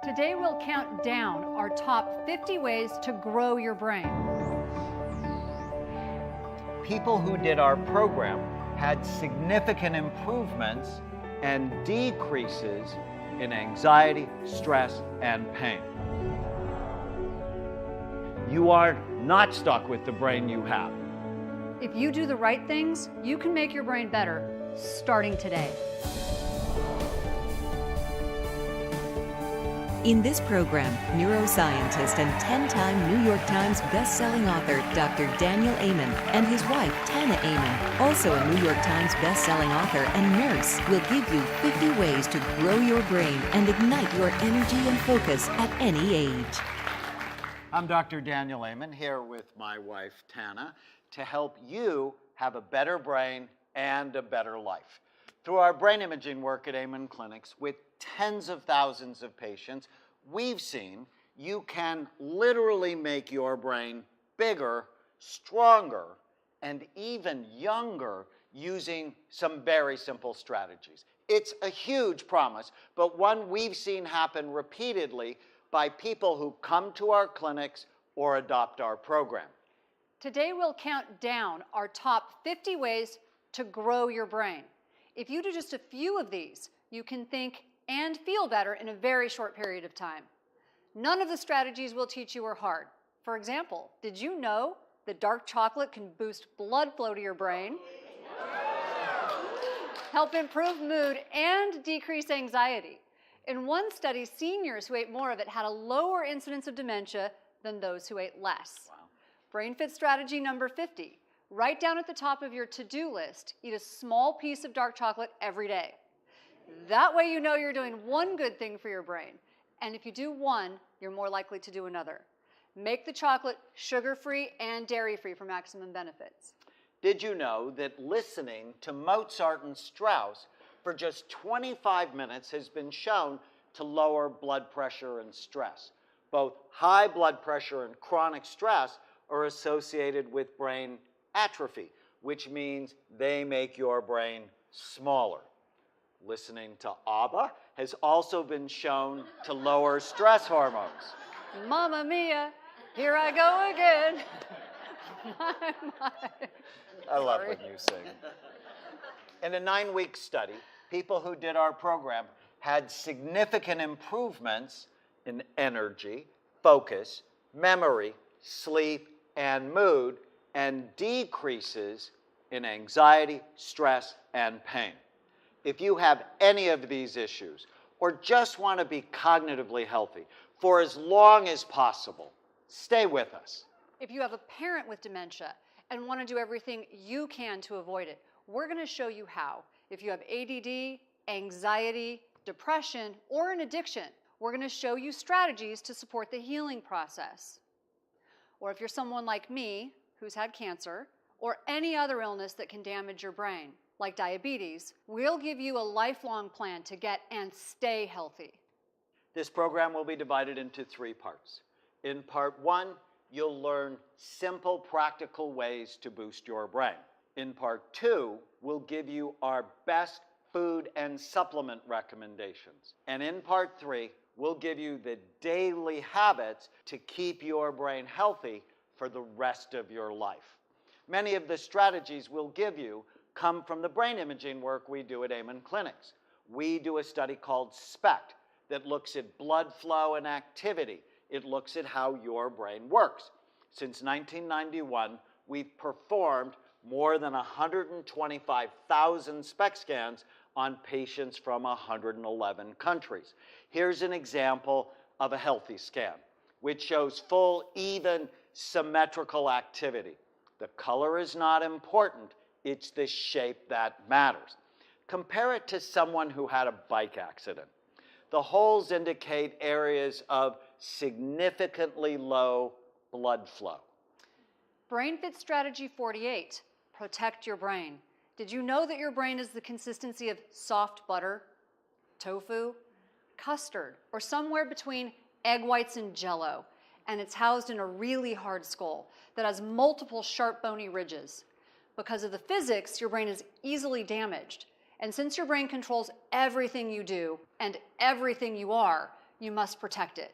Today we'll count down our top 50 ways to grow your brain. People who did our program had significant improvements and decreases in anxiety, stress, and pain. You are not stuck with the brain you have. If you do the right things, you can make your brain better, starting today. In this program, neuroscientist and 10-time New York Times best-selling author Dr. Daniel Amen and his wife Tana Amen, also a New York Times best-selling author and nurse, will give you 50 ways to grow your brain and ignite your energy and focus at any age. I'm Dr. Daniel Amen here with my wife Tana to help you have a better brain and a better life. Through our brain imaging work at Amen Clinics with tens of thousands of patients, we've seen you can literally make your brain bigger, stronger, and even younger using some very simple strategies. It's a huge promise, but one we've seen happen repeatedly by people who come to our clinics or adopt our program. Today we'll count down our top 50 ways to grow your brain. If you do just a few of these, you can think and feel better in a very short period of time. None of the strategies we'll teach you are hard. For example, did you know that dark chocolate can boost blood flow to your brain, help improve mood, and decrease anxiety? In one study, seniors who ate more of it had a lower incidence of dementia than those who ate less. Wow. BrainFit strategy number 50. Write down at the top of your to-do list, eat a small piece of dark chocolate every day. That way you know you're doing one good thing for your brain. And if you do one, you're more likely to do another. Make the chocolate sugar-free and dairy-free for maximum benefits. Did you know that listening to Mozart and Strauss for just 25 minutes has been shown to lower blood pressure and stress? Both high blood pressure and chronic stress are associated with brain atrophy, which means they make your brain smaller. Listening to ABBA has also been shown to lower stress hormones. Mamma mia, here I go again. My. I love when you sing. In a 9-week study, people who did our program had significant improvements in energy, focus, memory, sleep, and mood, and decreases in anxiety, stress, and pain. If you have any of these issues, or just want to be cognitively healthy for as long as possible, stay with us. If you have a parent with dementia and want to do everything you can to avoid it, we're going to show you how. If you have ADD, anxiety, depression, or an addiction, we're going to show you strategies to support the healing process. Or if you're someone like me, who's had cancer, or any other illness that can damage your brain, like diabetes, we'll give you a lifelong plan to get and stay healthy. This program will be divided into 3 parts. In part 1, you'll learn simple, practical ways to boost your brain. In part 2, we'll give you our best food and supplement recommendations. And in part 3, we'll give you the daily habits to keep your brain healthy for the rest of your life. Many of the strategies we'll give you come from the brain imaging work we do at Amen Clinics. We do a study called SPECT that looks at blood flow and activity. It looks at how your brain works. Since 1991, we've performed more than 125,000 SPECT scans on patients from 111 countries. Here's an example of a healthy scan, which shows full, even, symmetrical activity. The color is not important. It's the shape that matters. Compare it to someone who had a bike accident. The holes indicate areas of significantly low blood flow. BrainFit strategy 48, protect your brain. Did you know that your brain is the consistency of soft butter, tofu, custard, or somewhere between egg whites and Jell-O? And it's housed in a really hard skull that has multiple sharp bony ridges. Because of the physics, your brain is easily damaged. And since your brain controls everything you do and everything you are, you must protect it.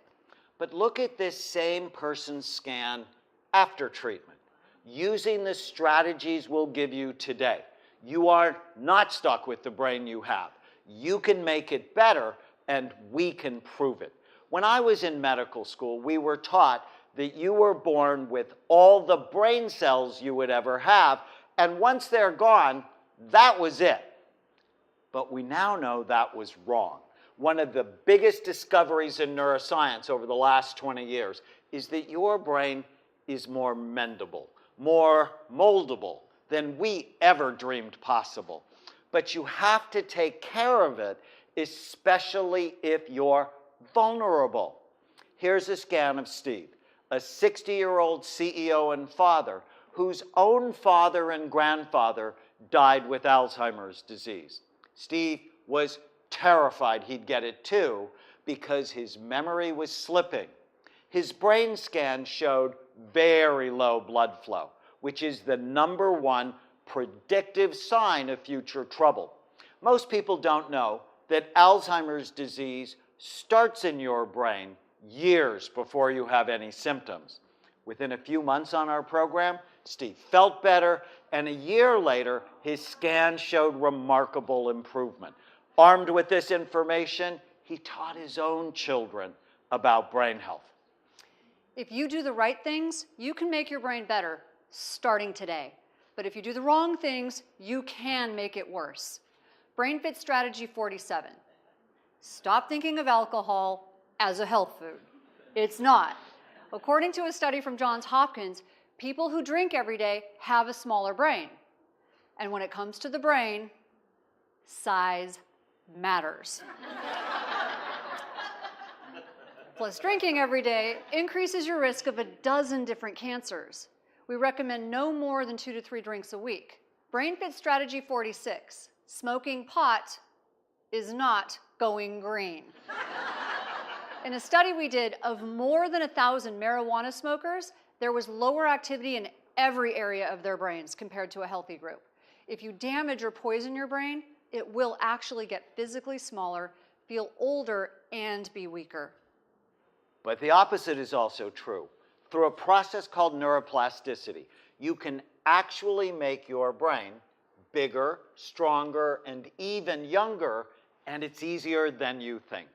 But look at this same person's scan after treatment. Using the strategies we'll give you today, you are not stuck with the brain you have. You can make it better, and we can prove it. When I was in medical school, we were taught that you were born with all the brain cells you would ever have, and once they're gone, that was it. But we now know that was wrong. One of the biggest discoveries in neuroscience over the last 20 years is that your brain is more mendable, more moldable than we ever dreamed possible. But you have to take care of it, especially if you're vulnerable. Here's a scan of Steve, a 60-year-old CEO and father whose own father and grandfather died with Alzheimer's disease. Steve was terrified he'd get it too because his memory was slipping. His brain scan showed very low blood flow, which is the #1 predictive sign of future trouble. Most people don't know that Alzheimer's disease starts in your brain years before you have any symptoms. Within a few months on our program, Steve felt better, and a year later, his scan showed remarkable improvement. Armed with this information, he taught his own children about brain health. If you do the right things, you can make your brain better starting today. But if you do the wrong things, you can make it worse. BrainFit Strategy 47. Stop thinking of alcohol as a health food. It's not. According to a study from Johns Hopkins, people who drink every day have a smaller brain. And when it comes to the brain, size matters. Plus, drinking every day increases your risk of a dozen different cancers. We recommend no more than 2 to 3 drinks a week. BrainFit Strategy 46. Smoking pot is not going green. In a study we did of more than 1,000 marijuana smokers, there was lower activity in every area of their brains compared to a healthy group. If you damage or poison your brain, it will actually get physically smaller, feel older, and be weaker. But the opposite is also true. Through a process called neuroplasticity, you can actually make your brain bigger, stronger, and even younger, and it's easier than you think.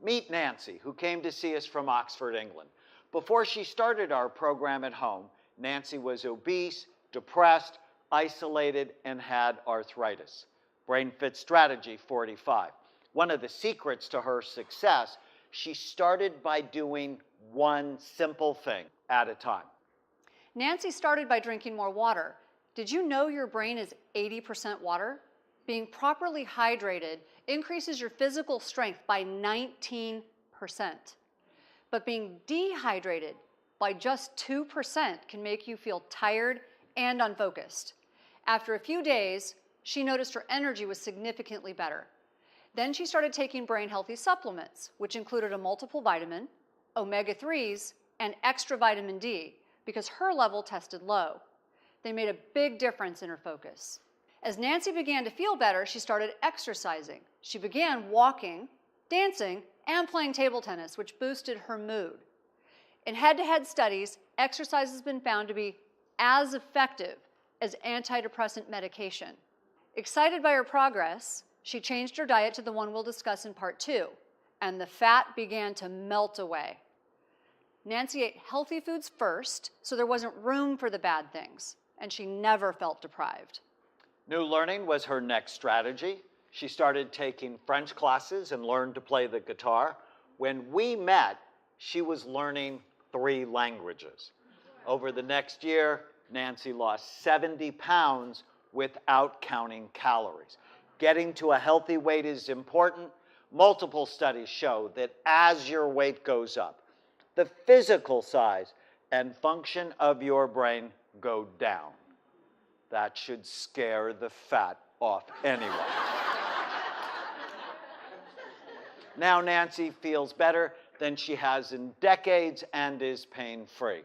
Meet Nancy, who came to see us from Oxford, England. Before she started our program at home, Nancy was obese, depressed, isolated, and had arthritis. BrainFit Strategy 45. One of the secrets to her success, she started by doing one simple thing at a time. Nancy started by drinking more water. Did you know your brain is 80% water? Being properly hydrated increases your physical strength by 19%. But being dehydrated by just 2% can make you feel tired and unfocused. After a few days, she noticed her energy was significantly better. Then she started taking brain-healthy supplements, which included a multiple vitamin, omega-3s, and extra vitamin D, because her level tested low. They made a big difference in her focus. As Nancy began to feel better, she started exercising. She began walking, dancing, and playing table tennis, which boosted her mood. In head-to-head studies, exercise has been found to be as effective as antidepressant medication. Excited by her progress, she changed her diet to the one we'll discuss in part 2, and the fat began to melt away. Nancy ate healthy foods first, so there wasn't room for the bad things, and she never felt deprived. New learning was her next strategy. She started taking French classes and learned to play the guitar. When we met, she was learning 3 languages. Over the next year, Nancy lost 70 pounds without counting calories. Getting to a healthy weight is important. Multiple studies show that as your weight goes up, the physical size and function of your brain go down. That should scare the fat off anyone. Now Nancy feels better than she has in decades and is pain-free.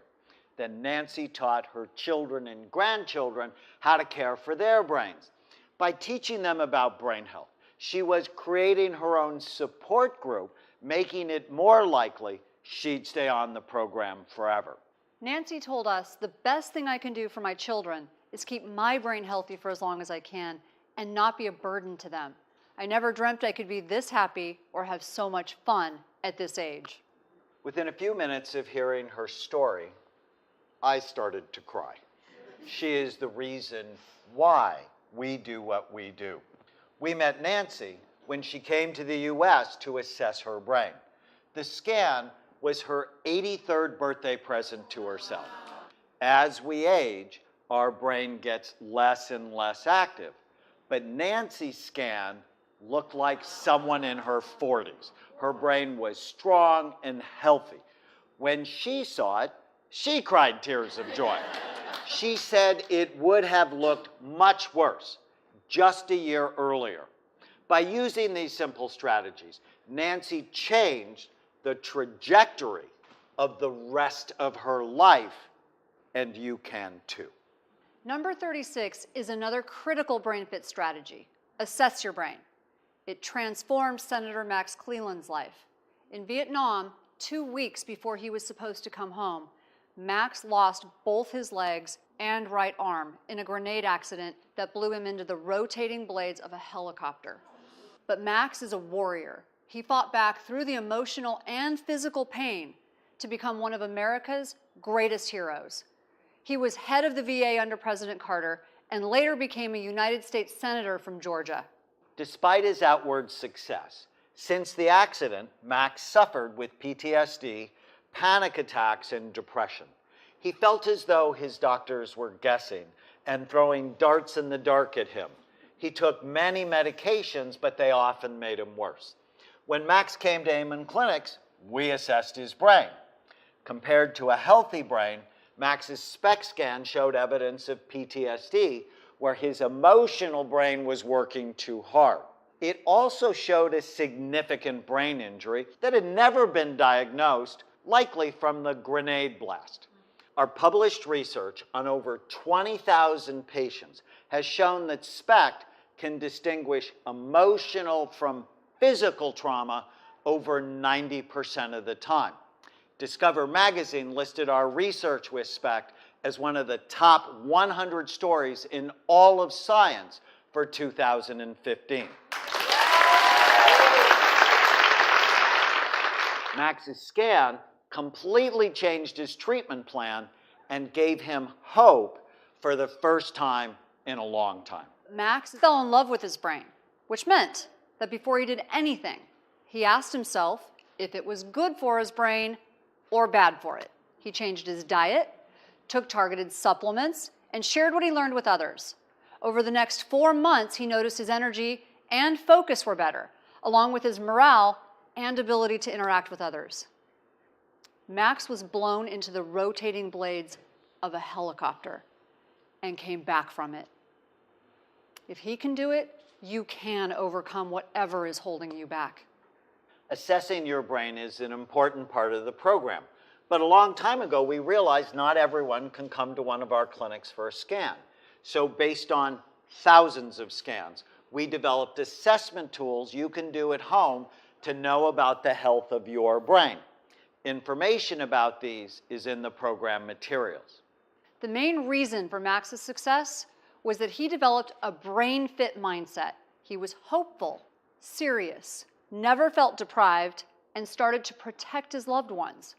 Then Nancy taught her children and grandchildren how to care for their brains. By teaching them about brain health, she was creating her own support group making it more likely she'd stay on the program forever. Nancy told us the best thing I can do for my children is keep my brain healthy for as long as I can and not be a burden to them. I never dreamt I could be this happy or have so much fun at this age. Within a few minutes of hearing her story, I started to cry. She is the reason why we do what we do. We met Nancy when she came to the US to assess her brain. The scan was her 83rd birthday present to herself. As we age, our brain gets less and less active. But Nancy's scan looked like someone in her 40s. Her brain was strong and healthy. When she saw it, she cried tears of joy. She said it would have looked much worse just a year earlier. By using these simple strategies, Nancy changed the trajectory of the rest of her life, and you can too. Number 36 is another critical brain fit strategy. Assess your brain. It transformed Senator Max Cleland's life. In Vietnam, 2 weeks before he was supposed to come home, Max lost both his legs and right arm in a grenade accident that blew him into the rotating blades of a helicopter. But Max is a warrior. He fought back through the emotional and physical pain to become one of America's greatest heroes. He was head of the VA under President Carter and later became a United States Senator from Georgia. Despite his outward success, since the accident, Max suffered with PTSD, panic attacks, and depression. He felt as though his doctors were guessing and throwing darts in the dark at him. He took many medications, but they often made him worse. When Max came to Amen Clinics, we assessed his brain. Compared to a healthy brain, Max's SPECT scan showed evidence of PTSD, where his emotional brain was working too hard. It also showed a significant brain injury that had never been diagnosed, likely from the grenade blast. Our published research on over 20,000 patients has shown that SPECT can distinguish emotional from physical trauma over 90% of the time. Discover magazine listed our research with SPECT as one of the top 100 stories in all of science for 2015. Max's scan completely changed his treatment plan and gave him hope for the first time in a long time. Max fell in love with his brain, which meant that before he did anything, he asked himself if it was good for his brain or bad for it. He changed his diet, took targeted supplements, and shared what he learned with others. Over the next 4 months, he noticed his energy and focus were better, along with his morale and ability to interact with others. Max was blown into the rotating blades of a helicopter and came back from it. If he can do it, you can overcome whatever is holding you back. Assessing your brain is an important part of the program. But a long time ago, we realized not everyone can come to one of our clinics for a scan. So based on thousands of scans, we developed assessment tools you can do at home to know about the health of your brain. Information about these is in the program materials. The main reason for Max's success was that he developed a brain fit mindset. He was hopeful, serious, never felt deprived, and started to protect his loved ones.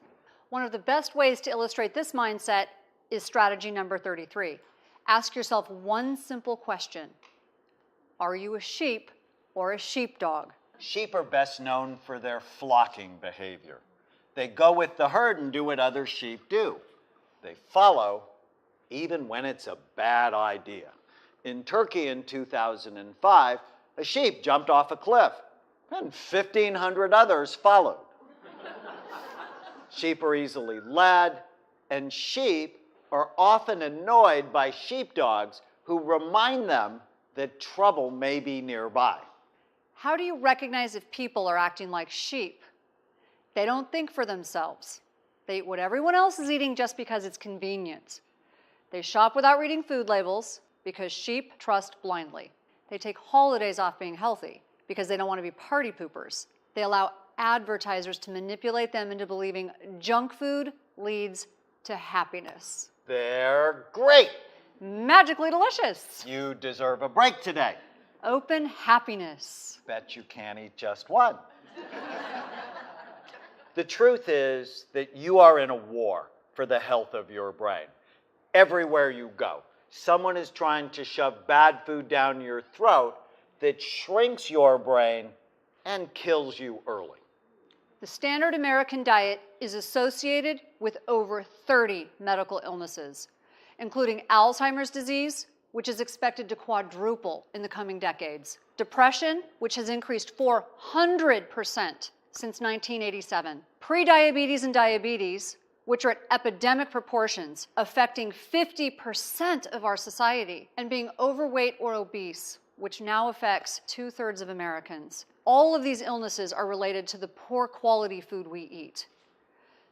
One of the best ways to illustrate this mindset is strategy number 33. Ask yourself one simple question. Are you a sheep or a sheepdog? Sheep are best known for their flocking behavior. They go with the herd and do what other sheep do. They follow even when it's a bad idea. In Turkey in 2005, a sheep jumped off a cliff and 1,500 others followed. Sheep are easily led, and sheep are often annoyed by sheepdogs who remind them that trouble may be nearby. How do you recognize if people are acting like sheep? They don't think for themselves. They eat what everyone else is eating just because it's convenient. They shop without reading food labels because sheep trust blindly. They take holidays off being healthy because they don't want to be party poopers. They allow advertisers to manipulate them into believing junk food leads to happiness. They're great. Magically delicious. You deserve a break today. Open happiness. Bet you can't eat just one. The truth is that you are in a war for the health of your brain. Everywhere you go, someone is trying to shove bad food down your throat that shrinks your brain and kills you early. The standard American diet is associated with over 30 medical illnesses, including Alzheimer's disease, which is expected to quadruple in the coming decades, depression, which has increased 400% since 1987, prediabetes and diabetes, which are at epidemic proportions, affecting 50% of our society, and being overweight or obese, which now affects 2/3 of Americans. All of these illnesses are related to the poor quality food we eat.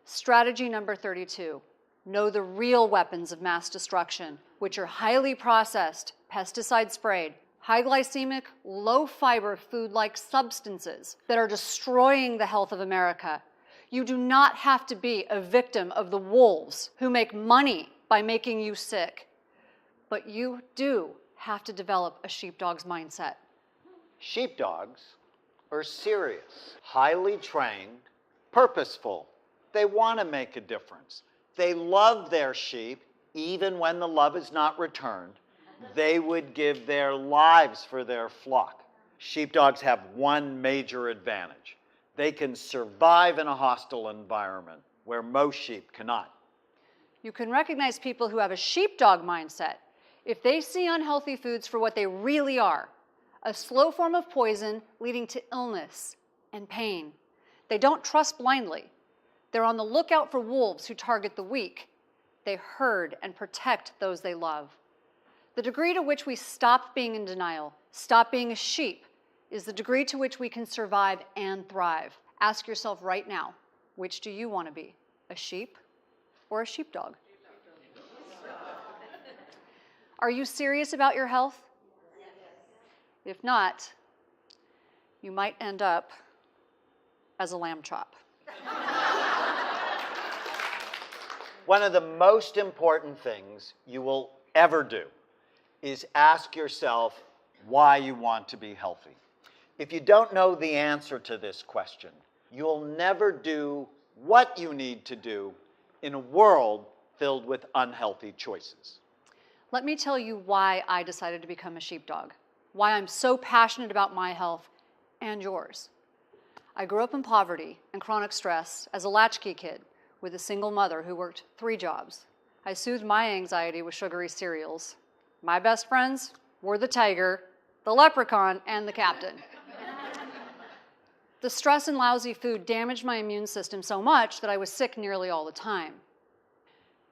Strategy number 32, know the real weapons of mass destruction, which are highly processed, pesticide sprayed, high glycemic, low fiber food-like substances that are destroying the health of America. You do not have to be a victim of the wolves who make money by making you sick, but you do have to develop a sheepdog's mindset. Sheepdogs are serious, highly trained, purposeful. They want to make a difference. They love their sheep, even when the love is not returned. They would give their lives for their flock. Sheepdogs have one major advantage. They can survive in a hostile environment where most sheep cannot. You can recognize people who have a sheepdog mindset if they see unhealthy foods for what they really are, a slow form of poison leading to illness and pain. They don't trust blindly. They're on the lookout for wolves who target the weak. They herd and protect those they love. The degree to which we stop being in denial, stop being a sheep, is the degree to which we can survive and thrive. Ask yourself right now, which do you want to be, a sheep or a sheepdog? Are you serious about your health? If not, you might end up as a lamb chop. One of the most important things you will ever do is ask yourself why you want to be healthy. If you don't know the answer to this question, you'll never do what you need to do in a world filled with unhealthy choices. Let me tell you why I decided to become a sheepdog, why I'm so passionate about my health and yours. I grew up in poverty and chronic stress as a latchkey kid with a single mother who worked 3 jobs. I soothed my anxiety with sugary cereals. My best friends were the tiger, the leprechaun, and the captain. The stress and lousy food damaged my immune system so much that I was sick nearly all the time.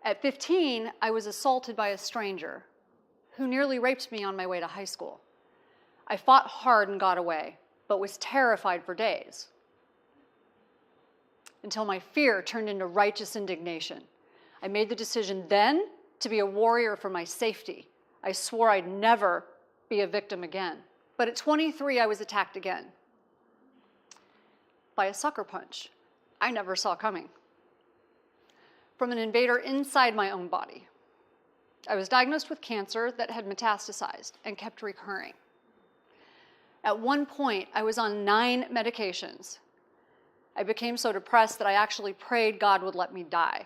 At 15, I was assaulted by a stranger who nearly raped me on my way to high school. I fought hard and got away, but was terrified for days, until my fear turned into righteous indignation. I made the decision then to be a warrior for my safety. I swore I'd never be a victim again. But at 23, I was attacked again by a sucker punch I never saw coming from an invader inside my own body. I was diagnosed with cancer that had metastasized and kept recurring. At one point, I was on 9 medications. I became so depressed that I actually prayed God would let me die.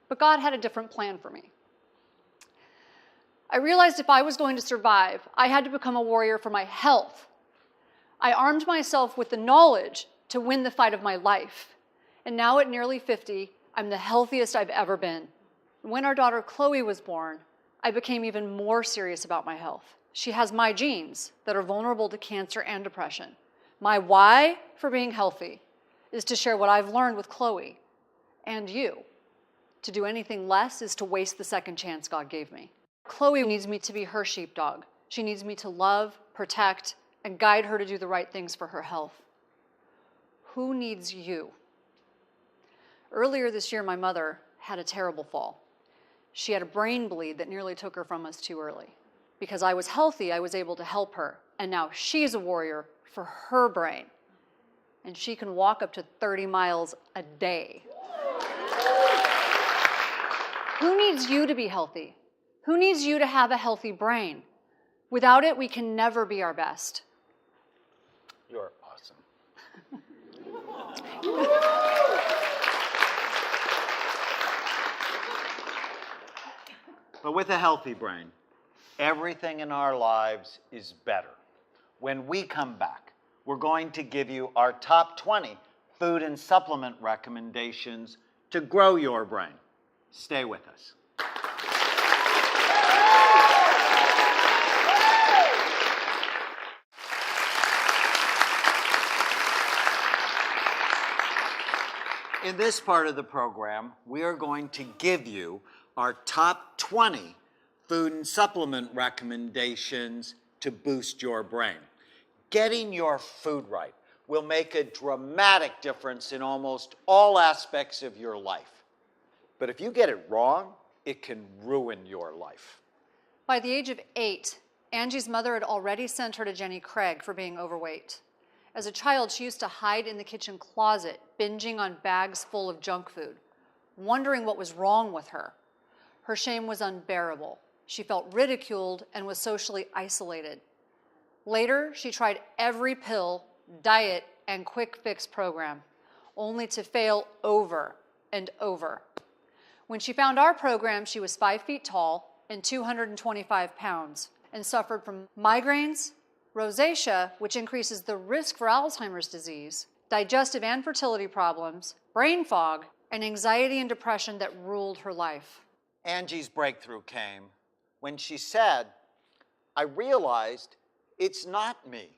But God had a different plan for me. I realized if I was going to survive, I had to become a warrior for my health. I armed myself with the knowledge to win the fight of my life. And now at nearly 50, I'm the healthiest I've ever been. When our daughter Chloe was born, I became even more serious about my health. She has my genes that are vulnerable to cancer and depression. My why for being healthy is to share what I've learned with Chloe and you. To do anything less is to waste the second chance God gave me. Chloe needs me to be her sheepdog. She needs me to love, protect, and guide her to do the right things for her health. Who needs you? Earlier this year, my mother had a terrible fall. She had a brain bleed that nearly took her from us too early. Because I was healthy, I was able to help her. And now she's a warrior for her brain. And she can walk up to 30 miles a day. Who needs you to be healthy? Who needs you to have a healthy brain? Without it, we can never be our best. You're awesome. But with a healthy brain, everything in our lives is better. When we come back, we're going to give you our top 20 food and supplement recommendations to grow your brain. Stay with us. In this part of the program, we are going to give you our top 20 food and supplement recommendations to boost your brain. Getting your food right will make a dramatic difference in almost all aspects of your life. But if you get it wrong, it can ruin your life. By the age of 8, Angie's mother had already sent her to Jenny Craig for being overweight. As a child, she used to hide in the kitchen closet, binging on bags full of junk food, wondering what was wrong with her. Her shame was unbearable. She felt ridiculed and was socially isolated. Later, she tried every pill, diet, and quick fix program, only to fail over and over. When she found our program, she was 5 feet tall and 225 pounds and suffered from migraines, rosacea, which increases the risk for Alzheimer's disease, digestive and fertility problems, brain fog, and anxiety and depression that ruled her life. Angie's breakthrough came when she said, I realized it's not me.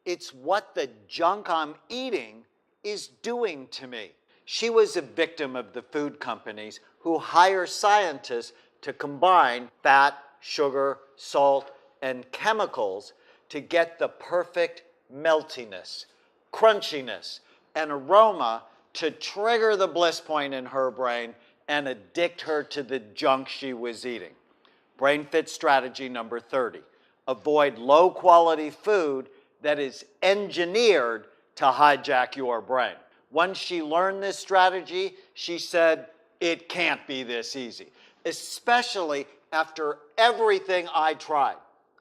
It's what the junk I'm eating is doing to me. She was a victim of the food companies who hire scientists to combine fat, sugar, salt, and chemicals to get the perfect meltiness, crunchiness, and aroma to trigger the bliss point in her brain and addict her to the junk she was eating. BrainFit strategy number 30. Avoid low-quality food that is engineered to hijack your brain. Once she learned this strategy, she said, it can't be this easy, especially after everything I tried.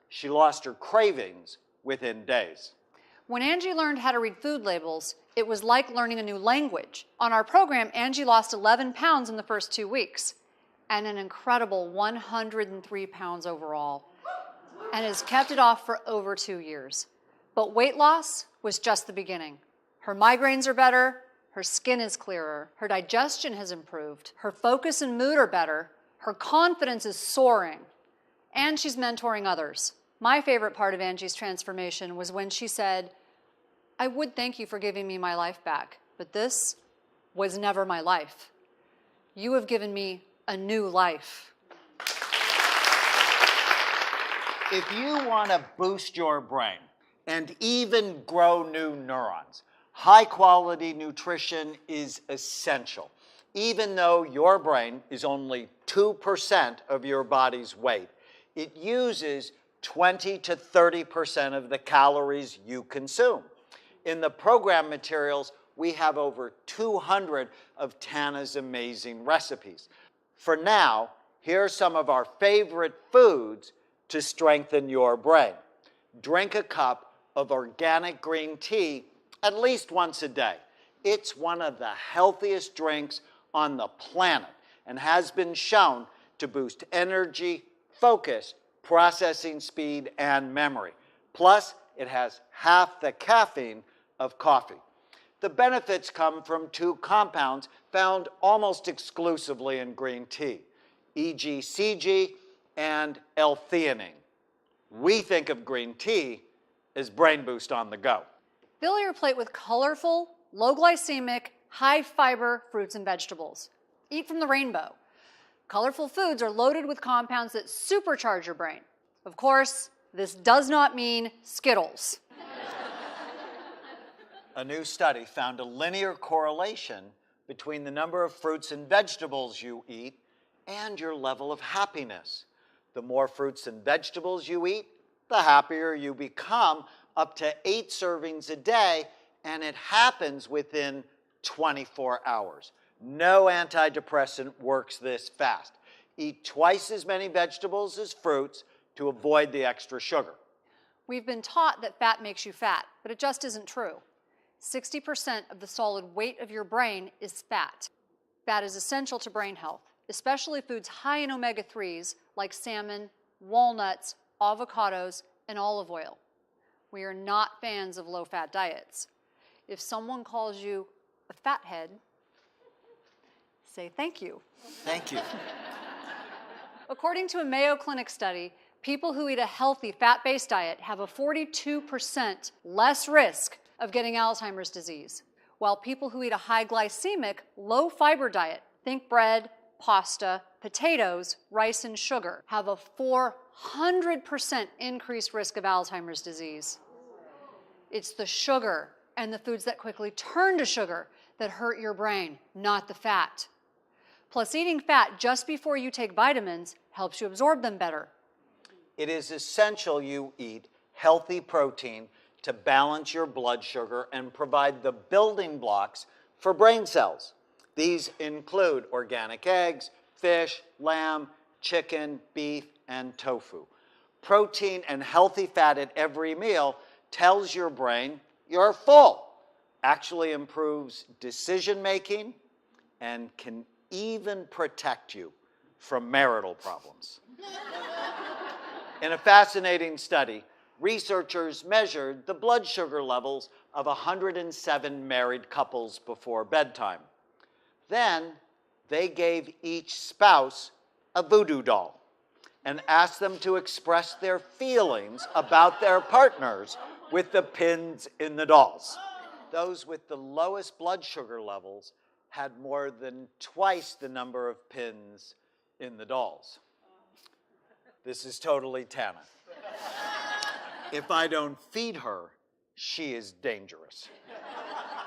She lost her cravings within days. When Angie learned how to read food labels, it was like learning a new language. On our program, Angie lost 11 pounds in the first 2 weeks and an incredible 103 pounds overall, and has kept it off for over 2 years. But weight loss was just the beginning. Her migraines are better, her skin is clearer, her digestion has improved, her focus and mood are better, her confidence is soaring, and she's mentoring others. My favorite part of Angie's transformation was when she said, I would thank you for giving me my life back, but this was never my life. You have given me a new life. If you want to boost your brain and even grow new neurons, high-quality nutrition is essential. Even though your brain is only 2% of your body's weight, it uses 20 to 30% of the calories you consume. In the program materials, we have over 200 of Tana's amazing recipes. For now, here are some of our favorite foods to strengthen your brain. Drink a cup of organic green tea at least once a day. It's one of the healthiest drinks on the planet and has been shown to boost energy, focus, processing speed, and memory. Plus, it has half the caffeine of coffee. The benefits come from 2 compounds found almost exclusively in green tea, EGCG and L-theanine. We think of green tea as brain boost on the go. Fill your plate with colorful, low glycemic, high fiber fruits and vegetables. Eat from the rainbow. Colorful foods are loaded with compounds that supercharge your brain. Of course, this does not mean Skittles. A new study found a linear correlation between the number of fruits and vegetables you eat and your level of happiness. The more fruits and vegetables you eat, the happier you become, up to 8 servings a day, and it happens within 24 hours. No antidepressant works this fast. Eat twice as many vegetables as fruits to avoid the extra sugar. We've been taught that fat makes you fat, but it just isn't true. 60% of the solid weight of your brain is fat. Fat is essential to brain health, especially foods high in omega-3s like salmon, walnuts, avocados, and olive oil. We are not fans of low-fat diets. If someone calls you a fathead, say thank you. Thank you. According to a Mayo Clinic study, people who eat a healthy fat-based diet have a 42% less risk of getting Alzheimer's disease, while people who eat a high glycemic, low fiber diet, think bread, pasta, potatoes, rice, and sugar, have a 400% increased risk of Alzheimer's disease. It's the sugar and the foods that quickly turn to sugar that hurt your brain, not the fat. Plus, eating fat just before you take vitamins helps you absorb them better. It is essential you eat healthy protein to balance your blood sugar and provide the building blocks for brain cells. These include organic eggs, fish, lamb, chicken, beef, and tofu. Protein and healthy fat at every meal tells your brain you're full, actually improves decision making, and can even protect you from marital problems. In a fascinating study, researchers measured the blood sugar levels of 107 married couples before bedtime. Then they gave each spouse a voodoo doll and asked them to express their feelings about their partners with the pins in the dolls. Those with the lowest blood sugar levels had more than twice the number of pins in the dolls. This is totally Tana. If I don't feed her, she is dangerous.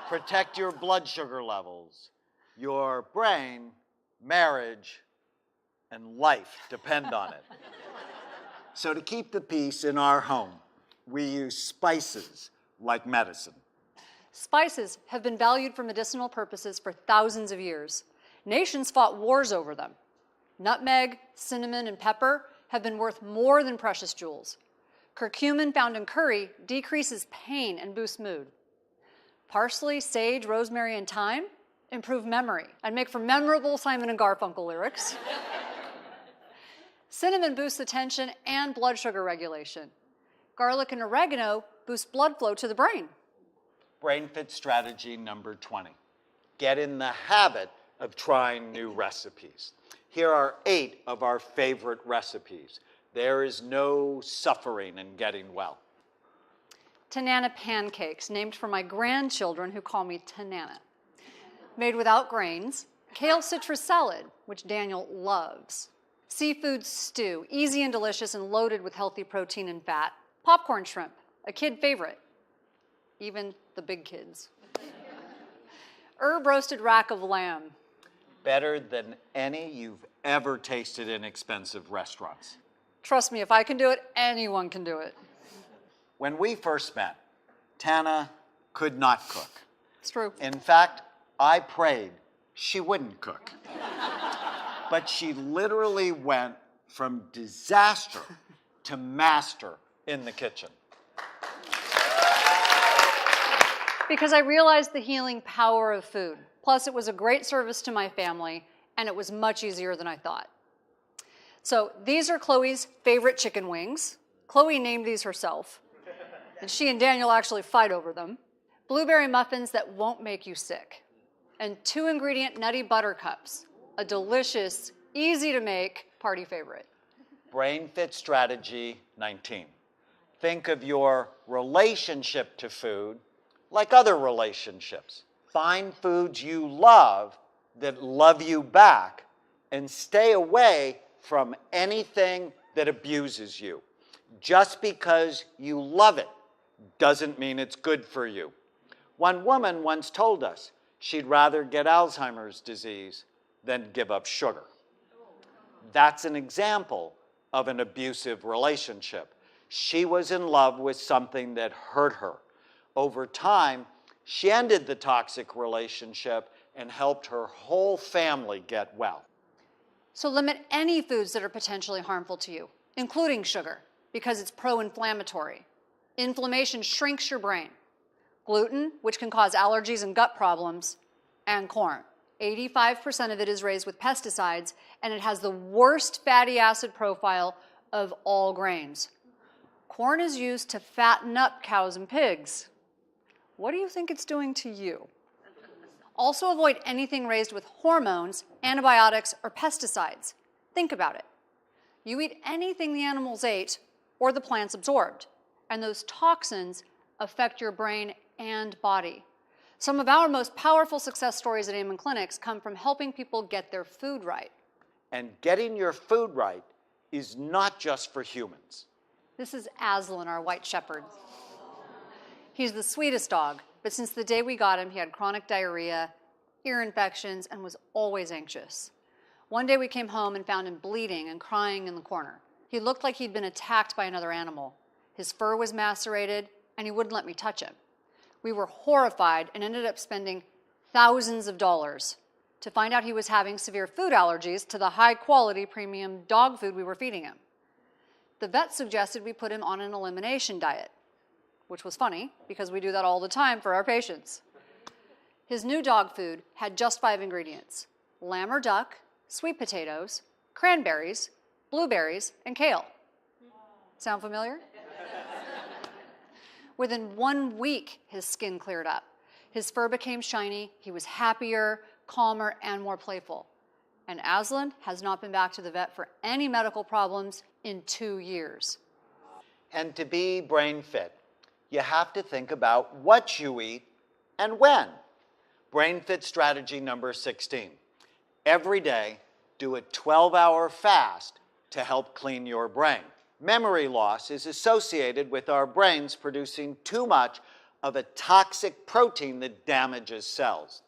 Protect your blood sugar levels. Your brain, marriage, and life depend on it. So to keep the peace in our home, we use spices like medicine. Spices have been valued for medicinal purposes for thousands of years. Nations fought wars over them. Nutmeg, cinnamon, and pepper have been worth more than precious jewels. Curcumin found in curry decreases pain and boosts mood. Parsley, sage, rosemary, and thyme improve memory and make for memorable Simon and Garfunkel lyrics. Cinnamon boosts attention and blood sugar regulation. Garlic and oregano boost blood flow to the brain. Brain Fit strategy number 20. Get in the habit of trying new recipes. Here are 8 of our favorite recipes. There is no suffering in getting well. Tanana pancakes, named for my grandchildren who call me Tanana. Made without grains. Kale citrus salad, which Daniel loves. Seafood stew, easy and delicious and loaded with healthy protein and fat. Popcorn shrimp, a kid favorite. Even the big kids. Herb roasted rack of lamb. Better than any you've ever tasted in expensive restaurants. Trust me, if I can do it, anyone can do it. When we first met, Tana could not cook. It's true. In fact, I prayed she wouldn't cook. But she literally went from disaster to master in the kitchen. Because I realized the healing power of food. Plus, it was a great service to my family, and it was much easier than I thought. So these are Chloe's favorite chicken wings. Chloe named these herself, and she and Daniel actually fight over them. Blueberry muffins that won't make you sick. And 2-ingredient nutty butter cups, a delicious, easy to make party favorite. Brain Fit strategy 19. Think of your relationship to food like other relationships. Find foods you love that love you back and stay away from anything that abuses you. Just because you love it doesn't mean it's good for you. One woman once told us she'd rather get Alzheimer's disease than give up sugar. That's an example of an abusive relationship. She was in love with something that hurt her. Over time, she ended the toxic relationship and helped her whole family get well. So limit any foods that are potentially harmful to you, including sugar, because it's pro-inflammatory. Inflammation shrinks your brain. Gluten, which can cause allergies and gut problems, and corn. 85% of it is raised with pesticides, and it has the worst fatty acid profile of all grains. Corn is used to fatten up cows and pigs. What do you think it's doing to you? Also avoid anything raised with hormones, antibiotics, or pesticides. Think about it. You eat anything the animals ate or the plants absorbed, and those toxins affect your brain and body. Some of our most powerful success stories at Amen Clinics come from helping people get their food right. And getting your food right is not just for humans. This is Aslan, our white shepherd. He's the sweetest dog, but since the day we got him, he had chronic diarrhea, ear infections, and was always anxious. One day we came home and found him bleeding and crying in the corner. He looked like he'd been attacked by another animal. His fur was macerated, and he wouldn't let me touch him. We were horrified and ended up spending thousands of dollars to find out he was having severe food allergies to the high-quality premium dog food we were feeding him. The vet suggested we put him on an elimination diet, which was funny because we do that all the time for our patients. His new dog food had just 5 ingredients: lamb or duck, sweet potatoes, cranberries, blueberries, and kale. Sound familiar? Within 1 week, his skin cleared up. His fur became shiny, he was happier, calmer, and more playful. And Aslan has not been back to the vet for any medical problems in 2 years. And to be brain fit, you have to think about what you eat and when. Brain fit strategy number 16. Every day, do a 12-hour fast to help clean your brain. Memory loss is associated with our brains producing too much of a toxic protein that damages cells.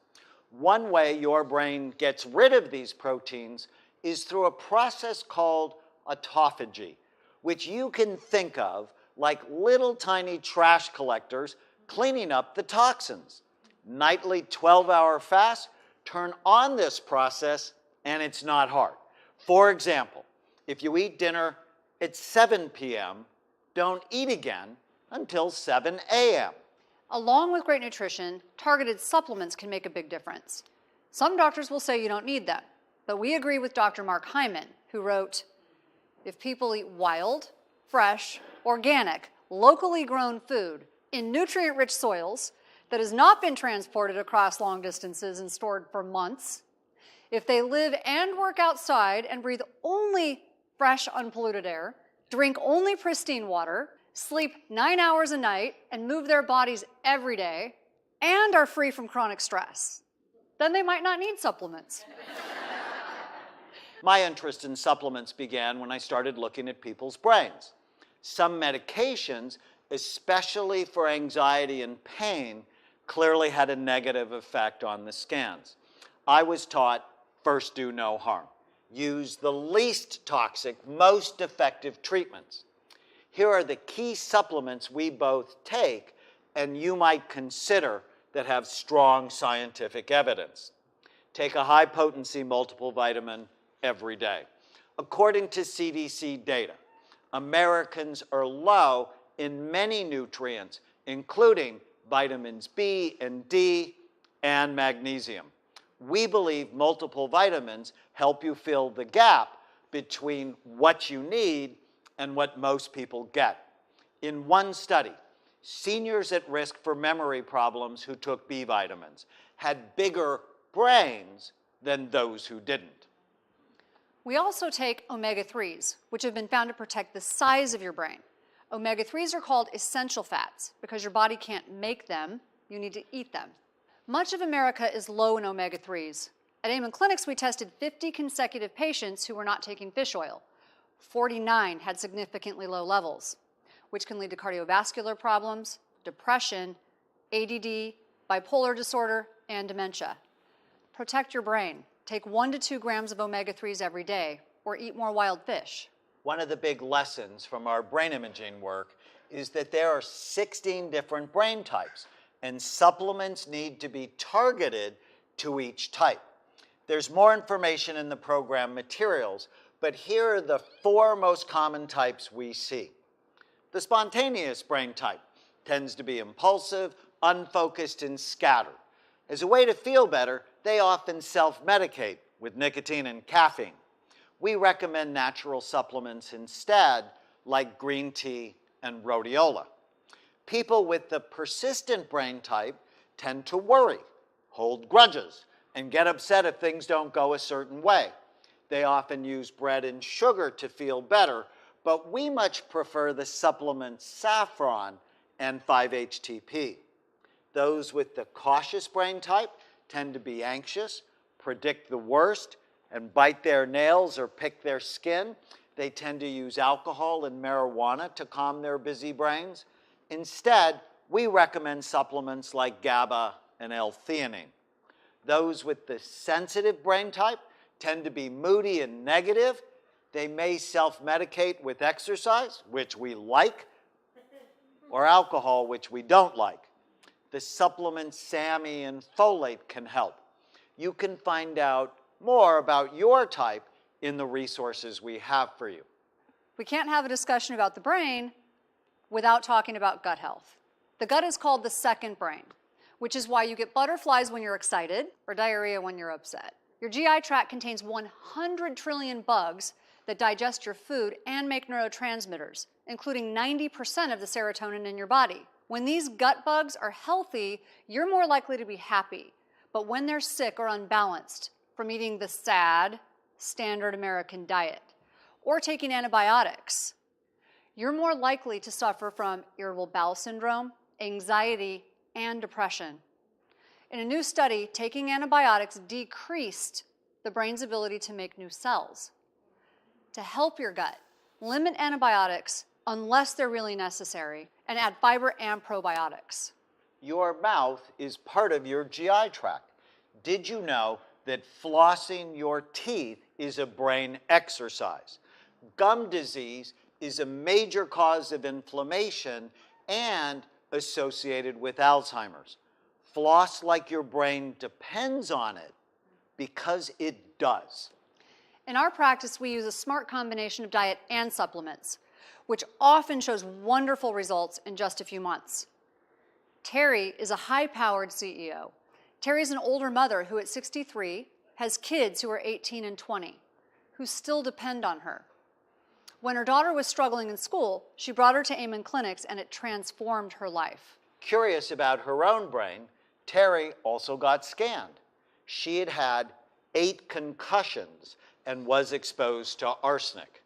One way your brain gets rid of these proteins is through a process called autophagy, which you can think of like little tiny trash collectors cleaning up the toxins. Nightly 12-hour fasts turn on this process, and it's not hard. For example, if you eat dinner at 7 p.m., don't eat again until 7 a.m. Along with great nutrition, targeted supplements can make a big difference. Some doctors will say you don't need them, but we agree with Dr. Mark Hyman, who wrote, "If people eat wild, fresh, organic, locally grown food in nutrient-rich soils that has not been transported across long distances and stored for months, if they live and work outside and breathe only fresh, unpolluted air, drink only pristine water, sleep 9 hours a night, and move their bodies every day, and are free from chronic stress, then they might not need supplements." My interest in supplements began when I started looking at people's brains. Some medications, especially for anxiety and pain, clearly had a negative effect on the scans. I was taught, first do no harm. Use the least toxic, most effective treatments. Here are the key supplements we both take and you might consider that have strong scientific evidence. Take a high-potency multiple vitamin every day. According to CDC data, Americans are low in many nutrients, including vitamins B and D and magnesium. We believe multiple vitamins help you fill the gap between what you need and what most people get. In one study, seniors at risk for memory problems who took B vitamins had bigger brains than those who didn't. We also take omega-3s, which have been found to protect the size of your brain. Omega-3s are called essential fats because your body can't make them, you need to eat them. Much of America is low in omega-3s. At Amen Clinics, we tested 50 consecutive patients who were not taking fish oil. 49 had significantly low levels, which can lead to cardiovascular problems, depression, ADD, bipolar disorder, and dementia. Protect your brain. Take 1 to 2 grams of omega-3s every day, or eat more wild fish. one of the big lessons from our brain imaging work is that there are 16 different brain types, and supplements need to be targeted to each type. There's more information in the program materials, but here are the 4 most common types we see. The spontaneous brain type tends to be impulsive, unfocused, and scattered. As a way to feel better, they often self-medicate with nicotine and caffeine. We recommend natural supplements instead, like green tea and rhodiola. People with the persistent brain type tend to worry, hold grudges, and get upset if things don't go a certain way. They often use bread and sugar to feel better, but we much prefer the supplements saffron and 5-HTP. Those with the cautious brain type tend to be anxious, predict the worst, and bite their nails or pick their skin. They tend to use alcohol and marijuana to calm their busy brains. Instead, we recommend supplements like GABA and L-theanine. Those with the sensitive brain type tend to be moody and negative. They may self-medicate with exercise, which we like, or alcohol, which we don't like. The supplements SAMe and folate can help. You can find out more about your type in the resources we have for you. We can't have a discussion about the brain without talking about gut health. The gut is called the second brain, which is why you get butterflies when you're excited or diarrhea when you're upset. Your GI tract contains 100 trillion bugs that digest your food and make neurotransmitters, including 90% of the serotonin in your body. When these gut bugs are healthy, you're more likely to be happy. But when they're sick or unbalanced from eating the SAD, standard American diet, or taking antibiotics, you're more likely to suffer from irritable bowel syndrome, anxiety, and depression. In a new study, taking antibiotics decreased the brain's ability to make new cells. To help your gut, limit antibiotics unless they're really necessary, and add fiber and probiotics. Your mouth is part of your GI tract. Did you know that flossing your teeth is a brain exercise? Gum disease is a major cause of inflammation and associated with Alzheimer's. Floss like your brain depends on it, because it does. In our practice, we use a smart combination of diet and supplements, which often shows wonderful results in just a few months. Terry is a high-powered CEO. Terry is an older mother who at 63 has kids who are 18 and 20, who still depend on her. When her daughter was struggling in school, she brought her to Amen Clinics, and it transformed her life. Curious about her own brain, Terry also got scanned. She had had 8 concussions and was exposed to arsenic.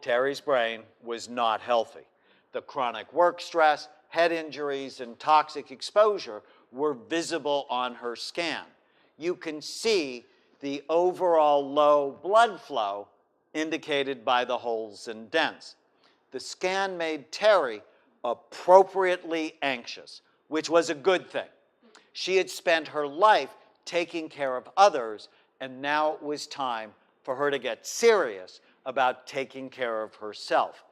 Terry's brain was not healthy. The chronic work stress, head injuries, and toxic exposure were visible on her scan. You can see the overall low blood flow indicated by the holes and dents. The scan made Terry appropriately anxious, which was a good thing. She had spent her life taking care of others, and now it was time for her to get serious about taking care of herself.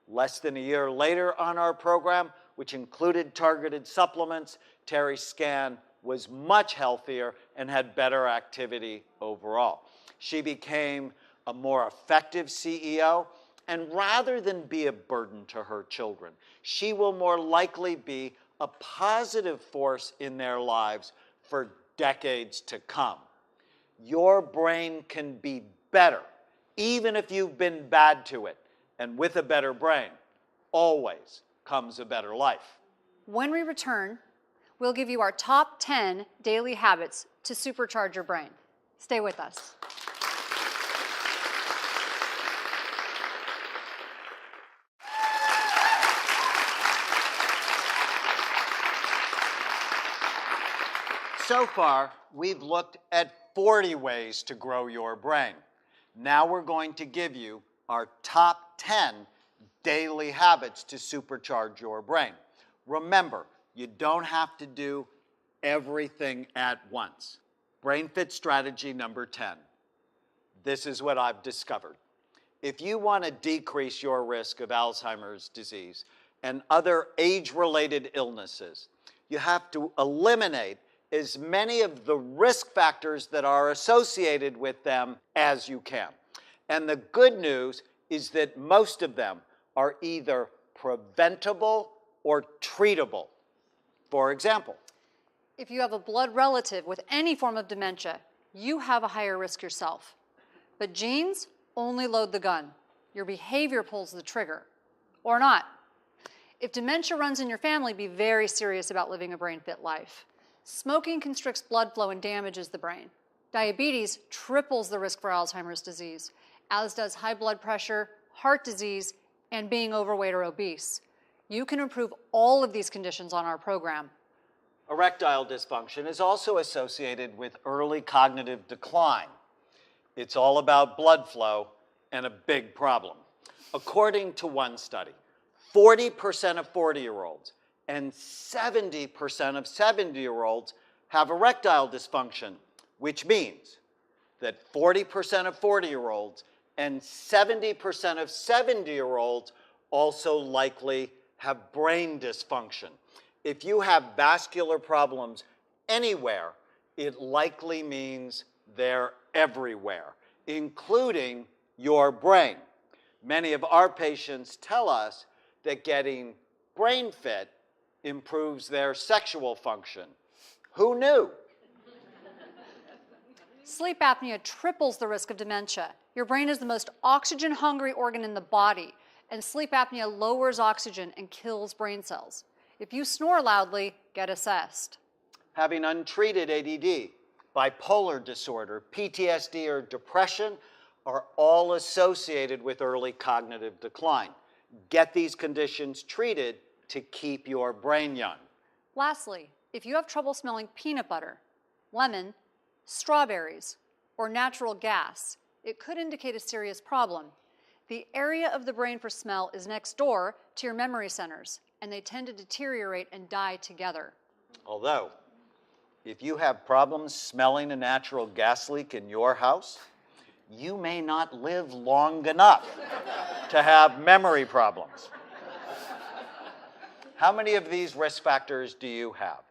Less than a year later on our program, which included targeted supplements, Terry's scan was much healthier and had better activity overall. She became a more effective CEO, and rather than be a burden to her children, she will more likely be a positive force in their lives for decades to come. Your brain can be better, even if you've been bad to it. And with a better brain, always comes a better life. When we return, we'll give you our top 10 daily habits to supercharge your brain. Stay with us. So far, we've looked at 40 ways to grow your brain. Now we're going to give you our top 10 daily habits to supercharge your brain. Remember, you don't have to do everything at once. Brain Fit strategy number 10. This is what I've discovered. if you want to decrease your risk of Alzheimer's disease and other age-related illnesses, you have to eliminate as many of the risk factors that are associated with them as you can. And the good news is that most of them are either preventable or treatable. For example, If you have a blood relative with any form of dementia, you have a higher risk yourself. But genes only load the gun. Your behavior pulls the trigger, or not. If dementia runs in your family, be very serious about living a brain-fit life. Smoking constricts blood flow and damages the brain. Diabetes triples the risk for Alzheimer's disease, as does high blood pressure, heart disease, and being overweight or obese. You can improve all of these conditions on our program. erectile dysfunction is also associated with early cognitive decline. It's all about blood flow and a big problem. According to one study, 40% of 40-year-olds and 70% of 70-year-olds have erectile dysfunction, which means that 40% of 40-year-olds and 70% of 70-year-olds also likely have brain dysfunction. If you have vascular problems anywhere, it likely means they're everywhere, including your brain. Many of our patients tell us that getting brain fit improves their sexual function. Who knew? Sleep apnea triples the risk of dementia. Your brain is the most oxygen-hungry organ in the body, and sleep apnea lowers oxygen and kills brain cells. If you snore loudly, get assessed. Having untreated ADD, bipolar disorder, PTSD, or depression are all associated with early cognitive decline. Get these conditions treated to keep your brain young. Lastly, if you have trouble smelling peanut butter, lemon, strawberries, or natural gas, it could indicate a serious problem. The area of the brain for smell is next door to your memory centers, and they tend to deteriorate and die together. Although, if you have problems smelling a natural gas leak in your house, you may not live long enough to have memory problems. How many of these risk factors do you have?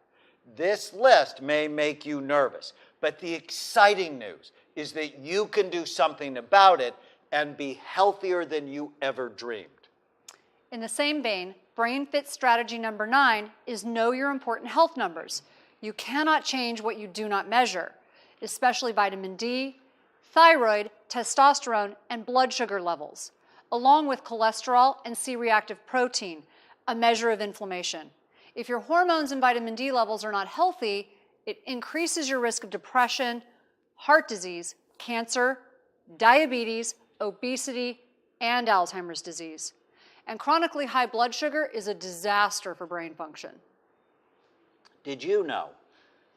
This list may make you nervous, but the exciting news is that you can do something about it and be healthier than you ever dreamed. In the same vein, Brain Fit strategy number 9 is know your important health numbers. You cannot change what you do not measure, especially vitamin D, thyroid, testosterone, and blood sugar levels, along with cholesterol and C-reactive protein, a measure of inflammation. If your hormones and vitamin D levels are not healthy, it increases your risk of depression, heart disease, cancer, diabetes, obesity, and Alzheimer's disease. And chronically high blood sugar is a disaster for brain function. Did you know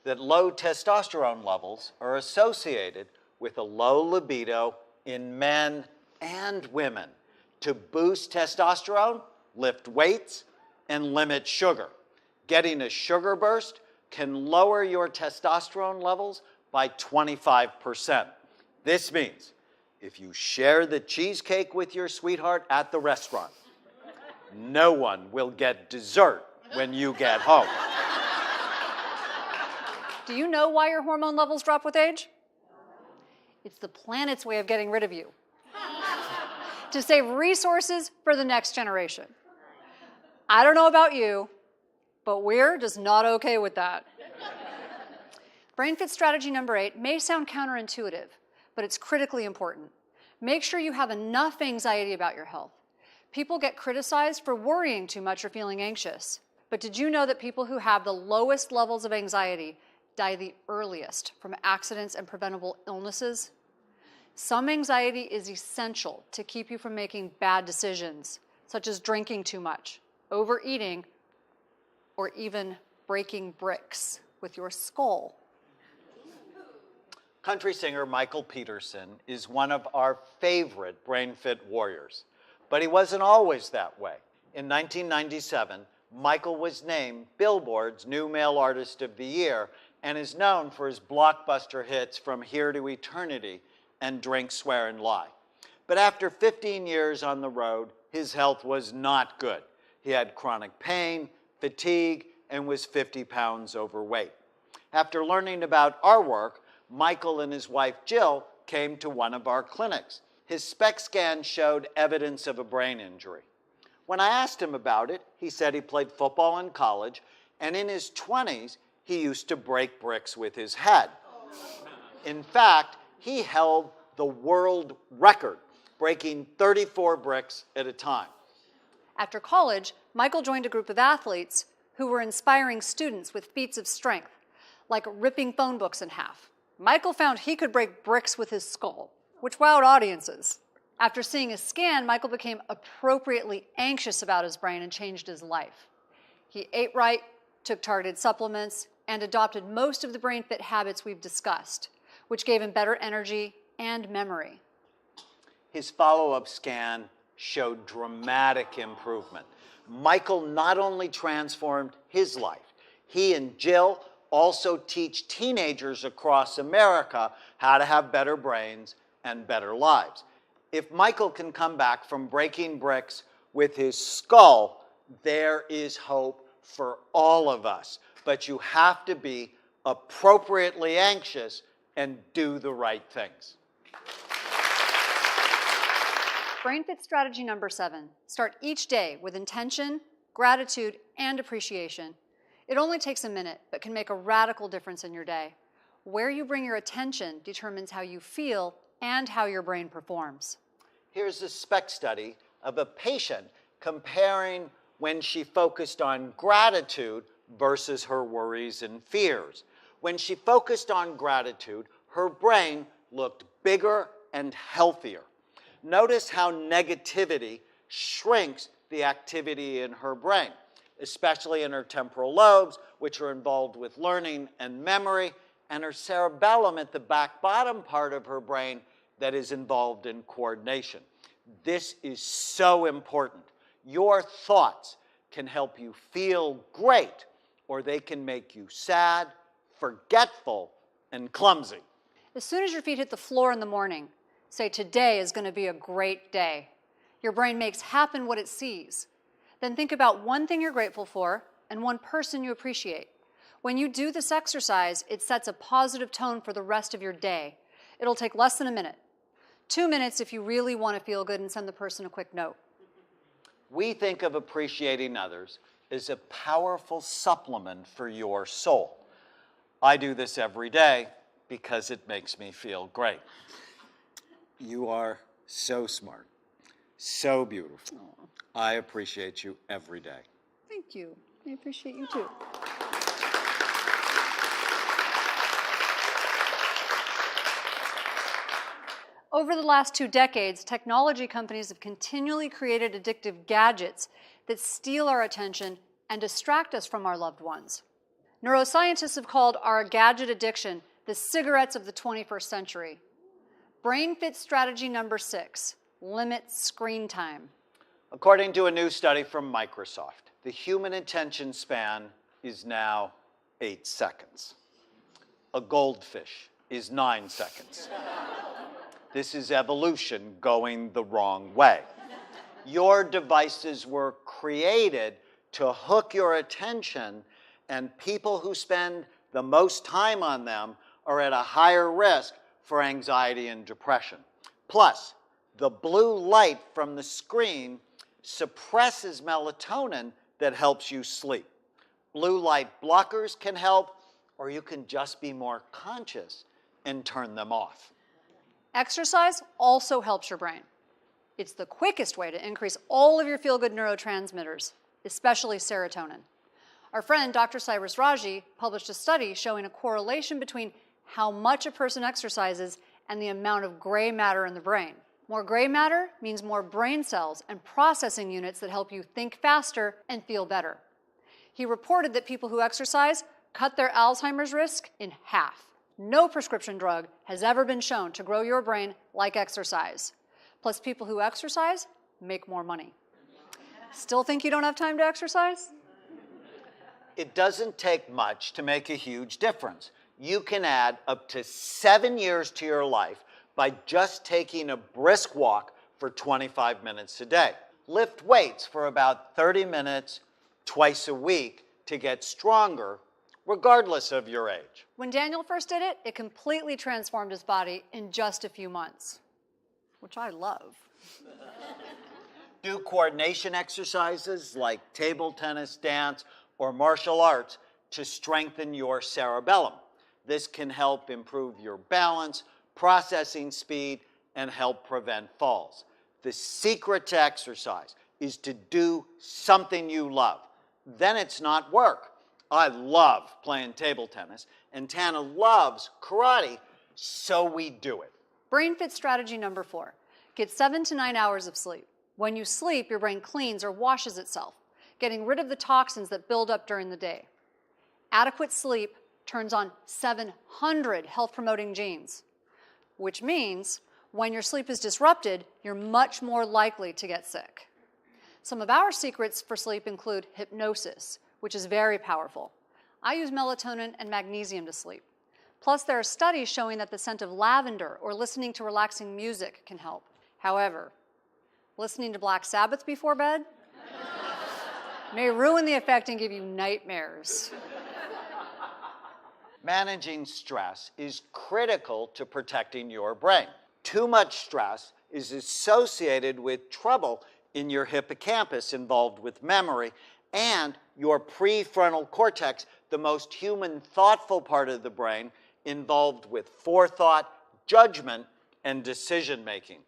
that low testosterone levels are associated with a low libido in men and women? To boost testosterone, lift weights, and limit sugar. Getting a sugar burst can lower your testosterone levels by 25%. This means if you share the cheesecake with your sweetheart at the restaurant, no one will get dessert when you get home. Do you know why your hormone levels drop with age? It's the planet's way of getting rid of you. To save resources for the next generation. I don't know about you, but we're just not okay with that. Brain Fit strategy number 8 may sound counterintuitive, but it's critically important. Make sure you have enough anxiety about your health. People get criticized for worrying too much or feeling anxious. But did you know that people who have the lowest levels of anxiety die the earliest from accidents and preventable illnesses? Some anxiety is essential to keep you from making bad decisions, such as drinking too much, overeating, or even breaking bricks with your skull. Country singer Michael Peterson is one of our favorite Brain Fit warriors, but he wasn't always that way. In 1997, Michael was named Billboard's New Male Artist of the Year and is known for his blockbuster hits From Here to Eternity and Drink, Swear, and Lie. But after 15 years on the road, his health was not good. He had chronic pain, fatigue, and was 50 pounds overweight. After learning about our work, Michael and his wife Jill came to one of our clinics. His SPECT scan showed evidence of a brain injury. When I asked him about it, he said he played football in college, and in his 20s, he used to break bricks with his head. In fact, he held the world record, breaking 34 bricks at a time. After college, Michael joined a group of athletes who were inspiring students with feats of strength, like ripping phone books in half. Michael found he could break bricks with his skull, which wowed audiences. After seeing his scan, Michael became appropriately anxious about his brain and changed his life. He ate right, took targeted supplements, and adopted most of the brain fit habits we've discussed, which gave him better energy and memory. His follow-up scan showed dramatic improvement. Michael not only transformed his life, he and Jill also teach teenagers across America how to have better brains and better lives. If Michael can come back from breaking bricks with his skull, there is hope for all of us. But you have to be appropriately anxious and do the right things. BrainFit strategy number 7. Start each day with intention, gratitude, and appreciation. It only takes a minute, but can make a radical difference in your day. Where you bring your attention determines how you feel and how your brain performs. Here's a SPECT study of a patient comparing when she focused on gratitude versus her worries and fears. When she focused on gratitude, her brain looked bigger and healthier. Notice how negativity shrinks the activity in her brain, especially in her temporal lobes, which are involved with learning and memory, and her cerebellum at the back bottom part of her brain that is involved in coordination. This is so important. Your thoughts can help you feel great, or they can make you sad, forgetful, and clumsy. As soon as your feet hit the floor in the morning, say, "Today is going to be a great day." Your brain makes happen what it sees. Then think about one thing you're grateful for and one person you appreciate. When you do this exercise, it sets a positive tone for the rest of your day. It'll take less than a minute. 2 minutes if you really want to feel good and send the person a quick note. We think of appreciating others as a powerful supplement for your soul. I do this every day because it makes me feel great. You are so smart, so beautiful. I appreciate you every day. Thank you. I appreciate you too. Over the last 2 decades, technology companies have continually created addictive gadgets that steal our attention and distract us from our loved ones. Neuroscientists have called our gadget addiction the cigarettes of the 21st century. BrainFit strategy number 6, limit screen time. According to a new study from Microsoft, the human attention span is now 8 seconds. A goldfish is 9 seconds. This is evolution going the wrong way. Your devices were created to hook your attention, and people who spend the most time on them are at a higher risk for anxiety and depression. Plus, the blue light from the screen suppresses melatonin that helps you sleep. Blue light blockers can help, or you can just be more conscious and turn them off. Exercise also helps your brain. It's the quickest way to increase all of your feel-good neurotransmitters, especially serotonin. Our friend Dr. Cyrus Raji published a study showing a correlation between how much a person exercises and the amount of gray matter in the brain. More gray matter means more brain cells and processing units that help you think faster and feel better. He reported that people who exercise cut their Alzheimer's risk in half. No prescription drug has ever been shown to grow your brain like exercise. Plus, people who exercise make more money. Still think you don't have time to exercise? It doesn't take much to make a huge difference. You can add up to 7 years to your life by just taking a brisk walk for 25 minutes a day. Lift weights for about 30 minutes twice a week to get stronger, regardless of your age. When Daniel first did it, it completely transformed his body in just a few months, which I love. Do coordination exercises like table tennis, dance, or martial arts to strengthen your cerebellum. This can help improve your balance, processing speed, and help prevent falls. The secret to exercise is to do something you love. Then it's not work. I love playing table tennis, and Tana loves karate, so we do it. Brain Fit strategy number 4. Get 7 to 9 hours of sleep. When you sleep, your brain cleans or washes itself, getting rid of the toxins that build up during the day. Adequate sleep turns on 700 health-promoting genes, which means when your sleep is disrupted, you're much more likely to get sick. Some of our secrets for sleep include hypnosis, which is very powerful. I use melatonin and magnesium to sleep. Plus, there are studies showing that the scent of lavender or listening to relaxing music can help. However, listening to Black Sabbath before bed may ruin the effect and give you nightmares. Managing stress is critical to protecting your brain. Too much stress is associated with trouble in your hippocampus involved with memory and your prefrontal cortex, the most human, thoughtful part of the brain involved with forethought, judgment, and decision-making.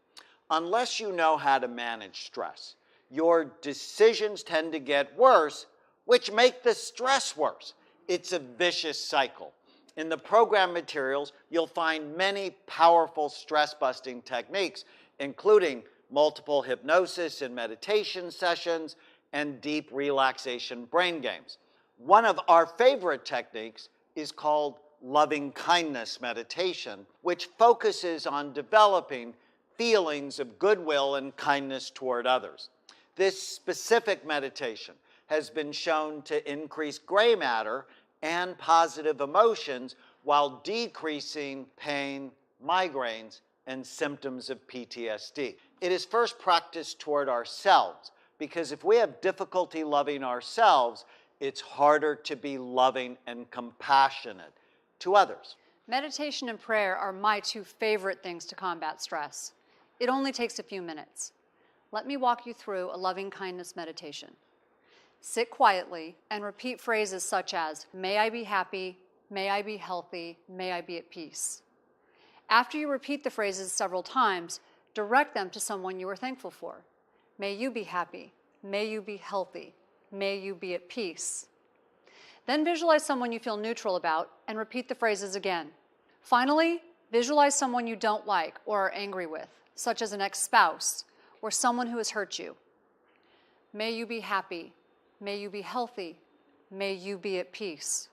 Unless you know how to manage stress, your decisions tend to get worse, which make the stress worse. It's a vicious cycle. In the program materials, you'll find many powerful stress-busting techniques, including multiple hypnosis and meditation sessions and deep relaxation brain games. One of our favorite techniques is called loving kindness meditation, which focuses on developing feelings of goodwill and kindness toward others. This specific meditation has been shown to increase gray matter and positive emotions while decreasing pain, migraines, and symptoms of PTSD. It is first practiced toward ourselves, because if we have difficulty loving ourselves, it's harder to be loving and compassionate to others. Meditation and prayer are my 2 favorite things to combat stress. It only takes a few minutes. Let me walk you through a loving kindness meditation. Sit quietly and repeat phrases such as, "May I be happy, may I be healthy, may I be at peace." After you repeat the phrases several times, direct them to someone you are thankful for. May you be happy, may you be healthy, may you be at peace. Then visualize someone you feel neutral about and repeat the phrases again. Finally, visualize someone you don't like or are angry with, such as an ex-spouse or someone who has hurt you. May you be happy, may you be healthy, may you be at peace.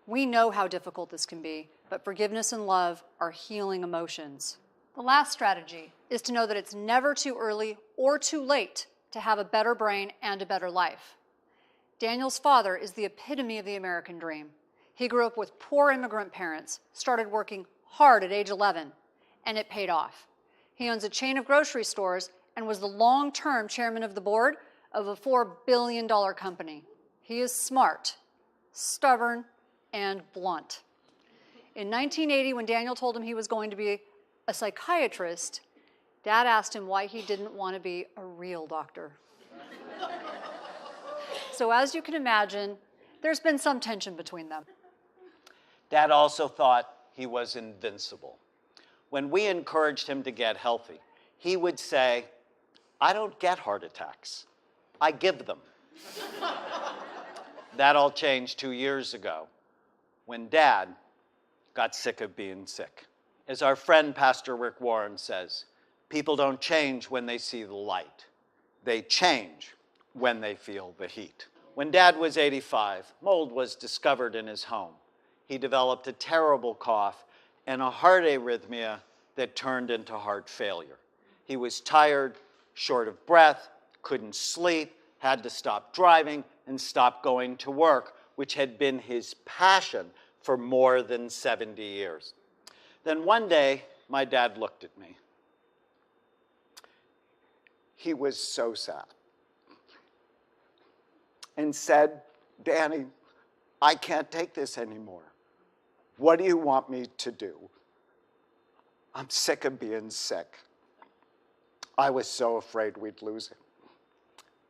We know how difficult this can be, but forgiveness and love are healing emotions. The last strategy is to know that it's never too early or too late to have a better brain and a better life. Daniel's father is the epitome of the American dream. He grew up with poor immigrant parents, started working hard at age 11, and it paid off. He owns a chain of grocery stores and was the long-term chairman of the board of a $4 billion company. He is smart, stubborn, and blunt. In 1980, when Daniel told him he was going to be a psychiatrist, Dad asked him why he didn't want to be a real doctor. So as you can imagine, there's been some tension between them. Dad also thought he was invincible. When we encouraged him to get healthy, he would say, "I don't get heart attacks, I give them." That all changed 2 years ago when Dad got sick of being sick. As our friend Pastor Rick Warren says, people don't change when they see the light. They change when they feel the heat. When Dad was 85, mold was discovered in his home. He developed a terrible cough and a heart arrhythmia that turned into heart failure. He was tired, short of breath, couldn't sleep, had to stop driving and stop going to work, which had been his passion for more than 70 years. Then one day, my dad looked at me. he was so sad and said, "Danny, I can't take this anymore. What do you want me to do? I'm sick of being sick." I was so afraid we'd lose him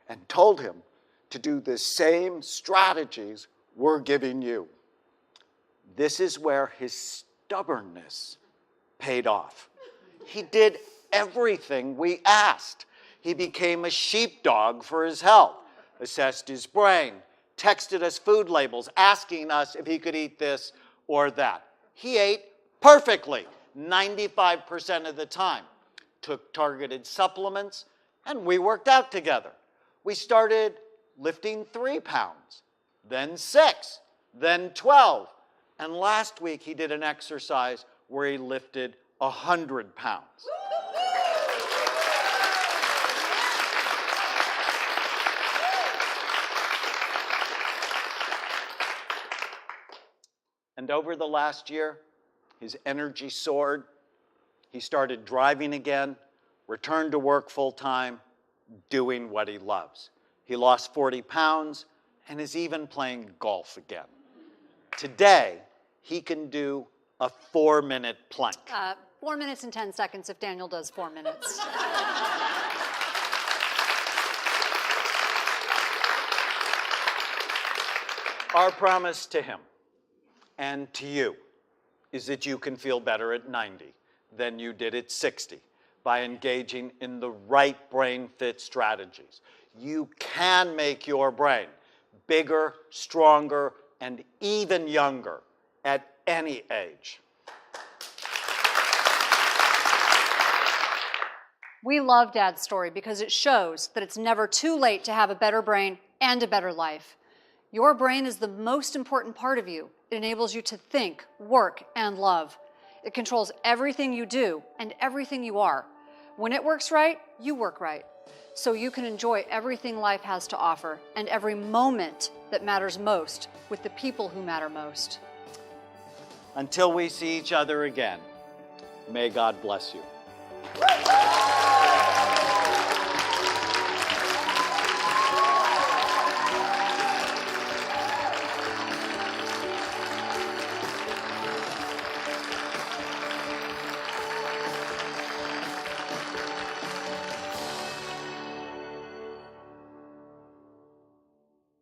and told him to do the same strategies we're giving you. This is where his stubbornness paid off. He did everything we asked. He became a sheepdog for his health, assessed his brain, texted us food labels, asking us if he could eat this or that. He ate perfectly 95% of the time, took targeted supplements, and we worked out together. We started lifting 3 pounds, then 6, then 12, and last week he did an exercise where he lifted 100 pounds. And over the last year, his energy soared. He started driving again, returned to work full-time, doing what he loves. He lost 40 pounds and is even playing golf again. Today, he can do a 4-minute plank. 4 minutes and 10 seconds if Daniel does 4 minutes. Our promise to him and to you is that you can feel better at 90 than you did at 60 by engaging in the right brain fit strategies. You can make your brain bigger, stronger, and even younger at any age. We love Dad's story because it shows that it's never too late to have a better brain and a better life. Your brain is the most important part of you. It enables you to think, work, and love. It controls everything you do and everything you are. When it works right, you work right. So you can enjoy everything life has to offer and every moment that matters most with the people who matter most. Until we see each other again, may God bless you.